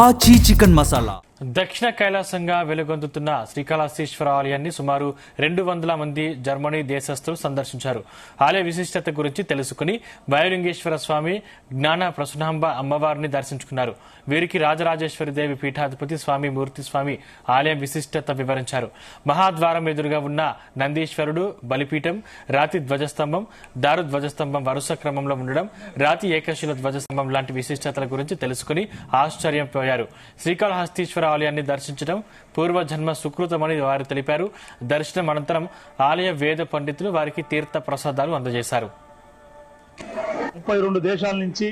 ఆచి చికెన్ మసాలా దక్షిణ కైలాసంగా వెలుగొందుతున్న శ్రీకాళహస్తీశ్వర ఆలయాన్ని సుమారు 200 మంది జర్మనీ దేశస్థులు సందర్శించారు. ఆలయ విశిష్టత గురించి తెలుసుకుని బయోలింగేశ్వర స్వామి, జ్ఞాన ప్రసూనాంబ అమ్మవారిని దర్శించుకున్నారు. వీరికి రాజరాజేశ్వరి దేవి పీఠాధిపతి స్వామి మూర్తి స్వామి ఆలయం విశిష్టత వివరించారు. మహాద్వారం ఎదురుగా ఉన్న నందీశ్వరుడు, బలిపీఠం, రాతి ధ్వజస్తంభం, దారు ధ్వజస్తంభం వరుస క్రమంలో ఉండడం, రాతి ఏకశిల ధ్వజస్తంభం లాంటి విశిష్టతల గురించి తెలుసుకుని ఆశ్చర్యపోయారు. శ్రీకాళహస్తీశ్వర ఆలయాన్ని దర్శించడం పూర్వజన్మ సుకృతమని వారు తెలిపారు. దర్శనం అనంతరం ఆలయ వేద పండితులు వారికి తీర్థ ప్రసాదాలు అందజేశారు. 32 దేశాల నుంచి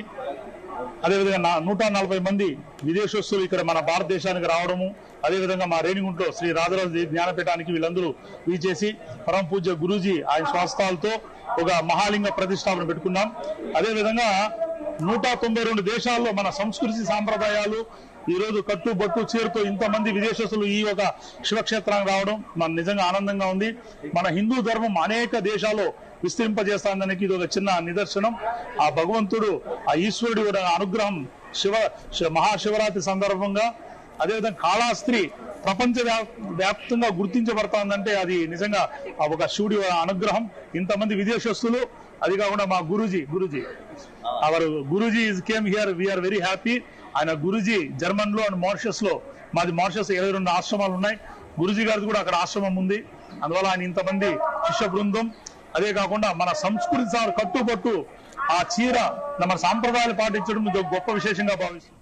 అదేవిధంగా 140 మంది విదేశస్తులు ఇక్కడ మన భారతదేశానికి రావడము, అదేవిధంగా మా రేణిగుంటలో శ్రీ రాజరాజ జ్ఞానపీఠానికి వీళ్ళందరూ వీచేసి పరమ పూజ్య గురూజీ ఆయన స్వాస్థాలతో ఒక మహాలింగ ప్రతిష్టాపన పెట్టుకున్నాం. అదేవిధంగా 192 దేశాల్లో మన సంస్కృతి సాంప్రదాయాలు ఈ రోజు కట్టుబట్టు చీరతో ఇంతమంది విదేశస్తులు ఈ ఒక శివక్షేత్రానికి రావడం మన నిజంగా ఆనందంగా ఉంది. మన హిందూ ధర్మం అనేక దేశాల్లో విస్తరింపజేస్తానికి ఇది ఒక చిన్న నిదర్శనం. ఆ భగవంతుడు, ఆ ఈశ్వరుడు అనుగ్రహం మహాశివరాత్రి సందర్భంగా అదేవిధంగా కాళహస్తి ప్రపంచ వ్యాప్తంగా గుర్తించబడుతోందంటే అది నిజంగా ఒక శివుడి అనుగ్రహం. ఇంతమంది విదేశస్తులు, అది కాకుండా మా Guruji our Guruji came here, we are very happy. ఆయన గురూజీ జర్మన్ లో అండ్ మారిషస్ లో, మాది మారిషస్ 22 ఆశ్రమాలు ఉన్నాయి. గురూజీ గారిది కూడా అక్కడ ఆశ్రమం ఉంది. అందువల్ల ఆయన ఇంతమంది శిష్య బృందం, అదే కాకుండా మన సంస్కృతి కట్టుబట్టు ఆ చీర మన సాంప్రదాయాలు పాటించడం గొప్ప విశేషంగా భావిస్తుంది.